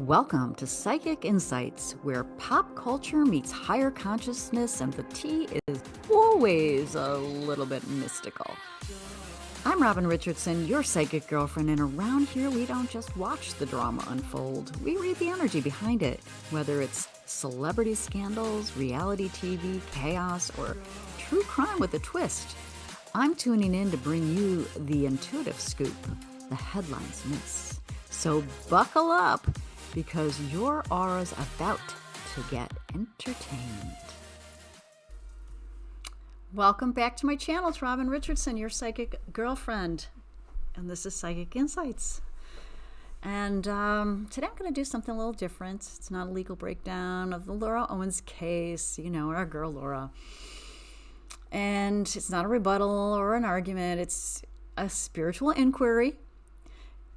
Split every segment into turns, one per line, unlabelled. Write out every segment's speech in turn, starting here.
Welcome to Psychic Insights, where pop culture meets higher consciousness and the tea is always a little bit mystical. I'm Robin Richardson, your psychic girlfriend, and around here we don't just watch the drama unfold. We read the energy behind it, whether it's celebrity scandals, reality TV, chaos, or true crime with a twist. I'm tuning in to bring you the intuitive scoop the headlines miss. So buckle up, because your aura's about to get entertained. Welcome back to my channel. It's Robin Richardson, your psychic girlfriend, and this is Psychic Insights. And today I'm going to do something a little different. It's not a legal breakdown of the Laura Owens case, our girl Laura. And it's not a rebuttal or an argument. It's a spiritual inquiry.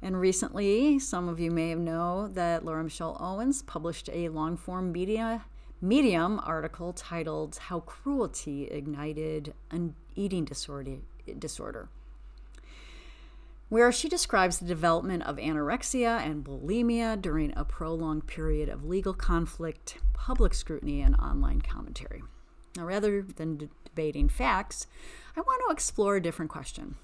And recently, some of you may know that Laura Owens published a long-form Medium article titled "How Cruelty Ignited an Eating Disorder," where she describes the development of anorexia and bulimia during a prolonged period of legal conflict, public scrutiny, and online commentary. Now, rather than debating facts, I want to explore a different question.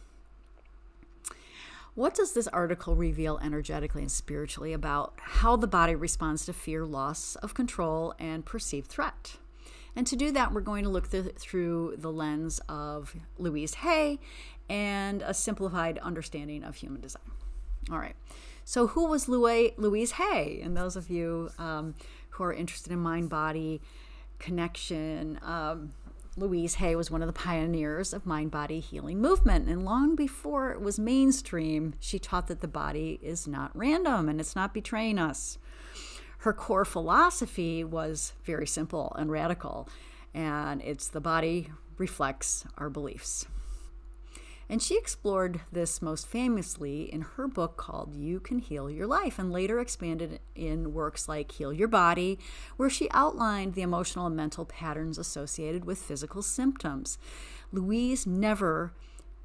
What does this article reveal energetically and spiritually about how the body responds to fear, loss of control, and perceived threat? And to do that, we're going to look through the lens of Louise Hay and a simplified understanding of human design. All right. So who was Louise Hay? And those of you who are interested in mind-body connection, Louise Hay was one of the pioneers of mind-body healing movement, and long before it was mainstream, she taught that the body is not random and it's not betraying us. Her core philosophy was very simple and radical, and it's the body reflects our beliefs. And she explored this most famously in her book called You Can Heal Your Life, and later expanded in works like Heal Your Body, where she outlined the emotional and mental patterns associated with physical symptoms. Louise never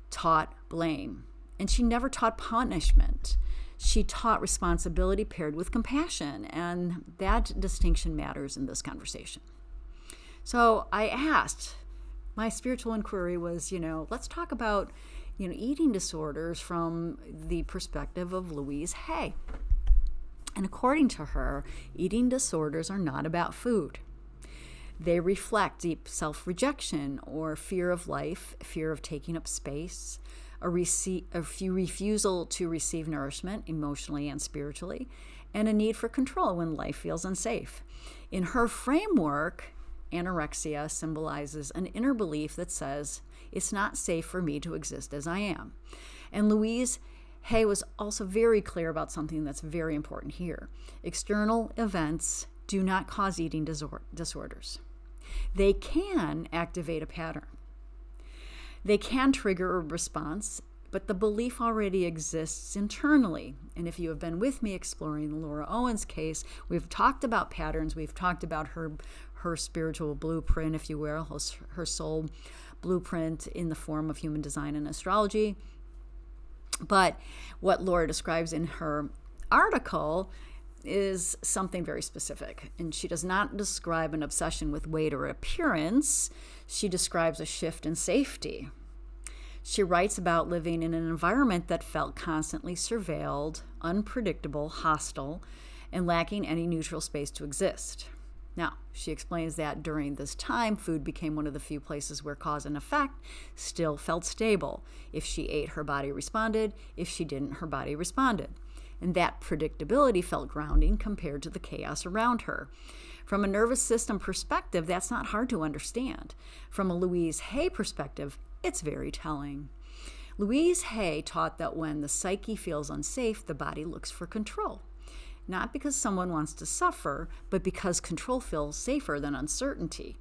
taught blame, and she never taught punishment. She taught responsibility paired with compassion, and that distinction matters in this conversation. So I asked, my spiritual inquiry was, let's talk about, eating disorders from the perspective of Louise Hay. And according to her, eating disorders are not about food. They reflect deep self-rejection or fear of life, fear of taking up space, a refusal to receive nourishment emotionally and spiritually, and a need for control when life feels unsafe. In her framework, anorexia symbolizes an inner belief that says, it's not safe for me to exist as I am. And Louise Hay was also very clear about something that's very important here. External events do not cause eating disorders. They can activate a pattern. They can trigger a response, but the belief already exists internally. And if you have been with me exploring the Laura Owens case, we've talked about patterns. We've talked about her spiritual blueprint, if you will, her soul blueprint in the form of human design and astrology. But what Laura describes in her article is something very specific. And she does not describe an obsession with weight or appearance. She describes a shift in safety. She writes about living in an environment that felt constantly surveilled, unpredictable, hostile, and lacking any neutral space to exist. Now, she explains that during this time, food became one of the few places where cause and effect still felt stable. If she ate, her body responded. If she didn't, her body responded. And that predictability felt grounding compared to the chaos around her. From a nervous system perspective, that's not hard to understand. From a Louise Hay perspective, it's very telling. Louise Hay taught that when the psyche feels unsafe, the body looks for control. Not because someone wants to suffer, but because control feels safer than uncertainty.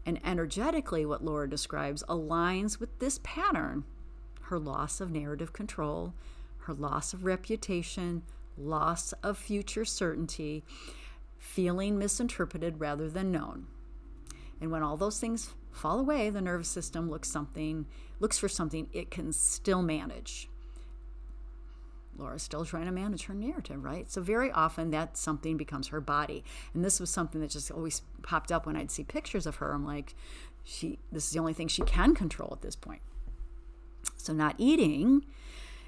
And energetically, what Laura describes aligns with this pattern: her loss of narrative control, her loss of reputation, loss of future certainty, feeling misinterpreted rather than known. And when all those things fall away, the nervous system looks for something it can still manage. Laura's still trying to manage her narrative, right? So very often that something becomes her body. And this was something that just always popped up when I'd see pictures of her. I'm like, this is the only thing she can control at this point. So not eating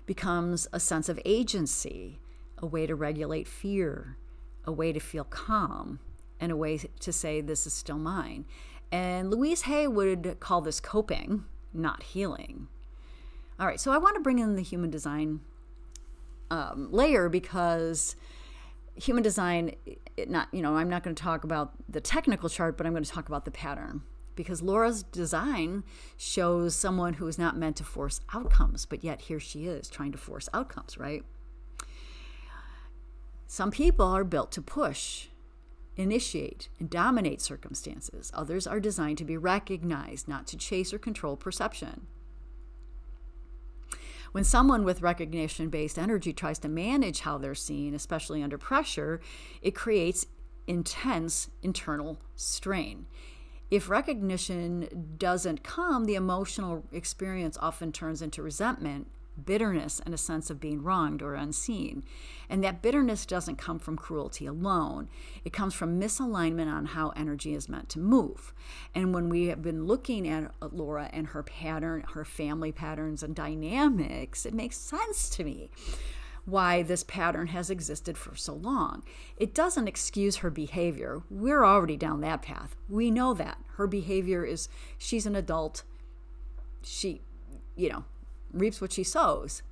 becomes a sense of agency, a way to regulate fear, a way to feel calm, and a way to say, this is still mine. And Louise Hay would call this coping, not healing. All right, so I want to bring in the human design layer, because human design, I'm not going to talk about the technical chart, but I'm going to talk about the pattern. Because Laura's design shows someone who is not meant to force outcomes, but yet here she is trying to force outcomes, right? Some people are built to push, initiate, and dominate circumstances. Others are designed to be recognized, not to chase or control perception. When someone with recognition-based energy tries to manage how they're seen, especially under pressure, it creates intense internal strain. If recognition doesn't come, the emotional experience often turns into resentment, bitterness, and a sense of being wronged or unseen. And that bitterness doesn't come from cruelty alone. It comes from misalignment on how energy is meant to move. And when we have been looking at Laura and her pattern, her family patterns and dynamics, it makes sense to me why this pattern has existed for so long. It doesn't excuse her behavior. We're already down that path. We know that. Her behavior is, she's an adult. She, reaps what she sows.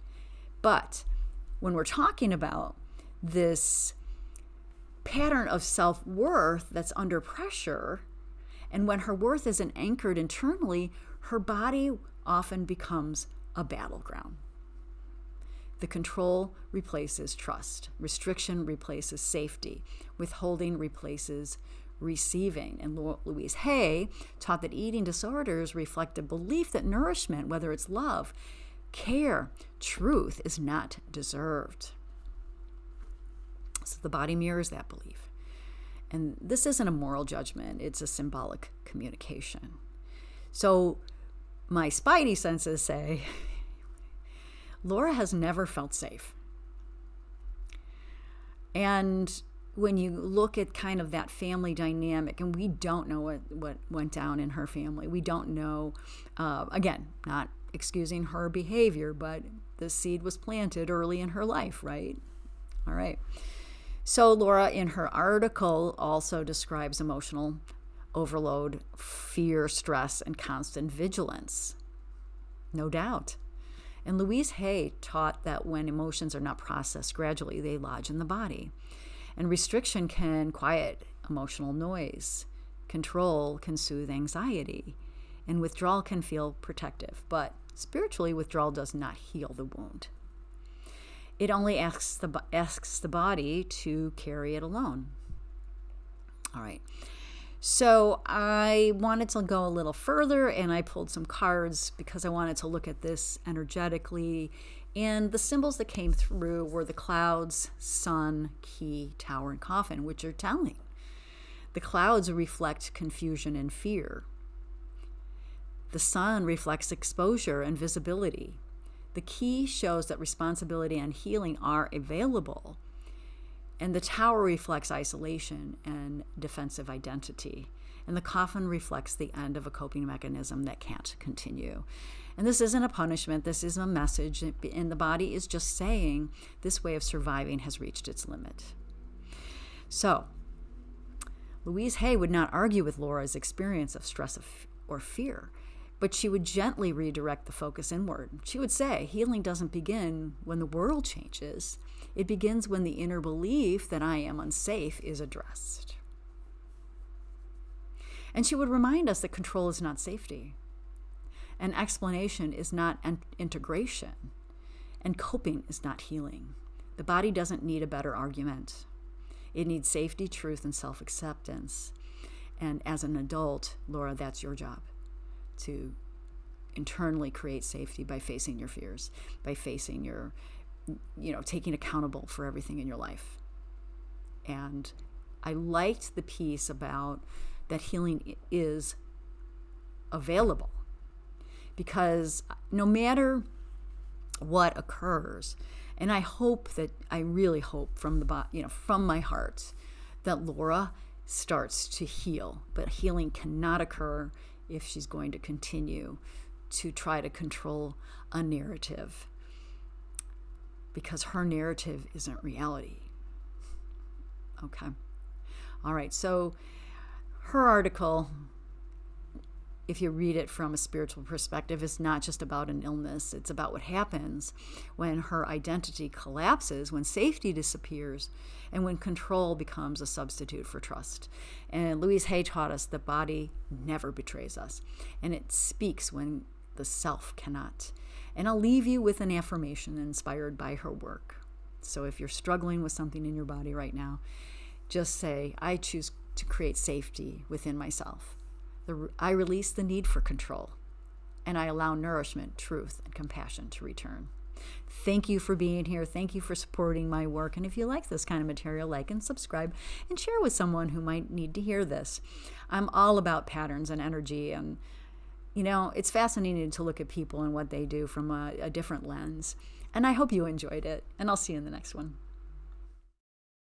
But when we're talking about this pattern of self-worth that's under pressure, and when her worth isn't anchored internally, her body often becomes a battleground. The control replaces trust. Restriction replaces safety. Withholding replaces receiving. And Louise Hay taught that eating disorders reflect a belief that nourishment, whether it's love, care, truth, is not deserved. So the body mirrors that belief. And this isn't a moral judgment, it's a symbolic communication. So my spidey senses say, Laura has never felt safe. And when you look at kind of that family dynamic, and we don't know what went down in her family. We don't know, again, not excusing her behavior, but the seed was planted early in her life, right? All right. So Laura, in her article, also describes emotional overload, fear, stress, and constant vigilance. No doubt. And Louise Hay taught that when emotions are not processed gradually, they lodge in the body. And restriction can quiet emotional noise. Control can soothe anxiety. And withdrawal can feel protective. But spiritually, withdrawal does not heal the wound. It only asks the body to carry it alone. All right. So I wanted to go a little further, and I pulled some cards because I wanted to look at this energetically. And the symbols that came through were the clouds, sun, key, tower, and coffin, which are telling. The clouds reflect confusion and fear. The sun reflects exposure and visibility. The key shows that responsibility and healing are available. And the tower reflects isolation and defensive identity. And the coffin reflects the end of a coping mechanism that can't continue. And this isn't a punishment, this is a message, and the body is just saying this way of surviving has reached its limit. So, Louise Hay would not argue with Laura's experience of stress or fear, but she would gently redirect the focus inward. She would say, healing doesn't begin when the world changes. It begins when the inner belief that I am unsafe is addressed. And she would remind us that control is not safety, and explanation is not integration, and coping is not healing. The body doesn't need a better argument. It needs safety, truth, and self-acceptance. And as an adult, Laura, that's your job, to internally create safety by facing your fears, by facing your, taking accountable for everything in your life. And I liked the piece about that healing is available, because no matter what occurs, And I really hope from from my heart that Laura starts to heal. But healing cannot occur if she's going to continue to try to control a narrative, because her narrative isn't reality. Okay. All right. So her article, if you read it from a spiritual perspective, is not just about an illness. It's about what happens when her identity collapses, when safety disappears, and when control becomes a substitute for trust. And Louise Hay taught us the body never betrays us, and it speaks when the self cannot. And I'll leave you with an affirmation inspired by her work. So if you're struggling with something in your body right now, just say, I choose to create safety within myself. I release the need for control, and I allow nourishment, truth, and compassion to return. Thank you for being here. Thank you for supporting my work. And if you like this kind of material, like and subscribe and share with someone who might need to hear this. I'm all about patterns and energy, and it's fascinating to look at people and what they do from a different lens. And I hope you enjoyed it, and I'll see you in the next one.